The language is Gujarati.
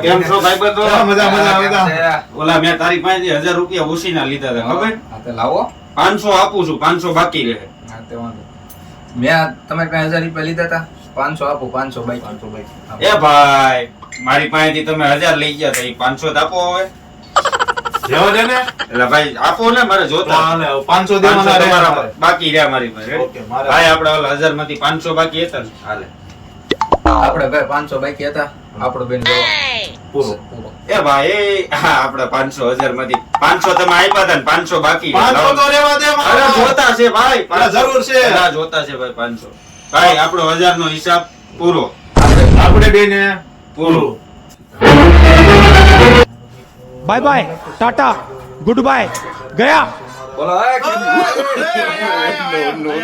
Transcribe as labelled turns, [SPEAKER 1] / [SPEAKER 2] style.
[SPEAKER 1] કેમ છો ભાઈબંધો?
[SPEAKER 2] મજા.
[SPEAKER 1] ઓલા મેં તારી પાસેથી 1000 રૂપિયા ઉછીના લીધા હતા ખબર?
[SPEAKER 3] હા તો લાવો.
[SPEAKER 1] 500 આપું છું, 500 બાકી રહે.
[SPEAKER 3] હા તે વાંધો. મેં તમારી પાસે 1000 રૂપિયા લીધા હતા. 500 આપો, 500 બાકી.
[SPEAKER 1] એ ભાઈ મારી પાસેથી તમે 1000 લઈ ગયા હતા, એ 500 જ આપો હવે.
[SPEAKER 2] જેવો છે ને
[SPEAKER 1] એટલે ભાઈ આપો ને, મારે જોતા.
[SPEAKER 2] 500
[SPEAKER 1] 500
[SPEAKER 2] દેવાના
[SPEAKER 1] તમારા બાકી રહ્યા મારી પાસે.
[SPEAKER 2] ઓકે, મારે
[SPEAKER 1] ભાઈ આપણે ઓલા 1000 માંથી 500 બાકી હતા ને, હાલે.
[SPEAKER 3] આપણે ભાઈ 500 બાકી હતા. આપણો બેન જો
[SPEAKER 2] પૂરો.
[SPEAKER 1] એ ભાઈ હા, આપણે 500 1000 માંથી 500 તમે આપ્યા હતા ને 500 બાકી
[SPEAKER 2] 500 તો રહેવા દે
[SPEAKER 1] અરે
[SPEAKER 2] મારા.
[SPEAKER 1] જોતા છે ભાઈ,
[SPEAKER 2] અરે જરૂર છે.
[SPEAKER 1] અરે જોતા છે ભાઈ 500. ભાઈ આપણો 1000 નો હિસાબ પૂરો.
[SPEAKER 2] આપણે બેને
[SPEAKER 1] પૂરો.
[SPEAKER 4] Bye bye ta-ta good bye गया
[SPEAKER 3] બોલો.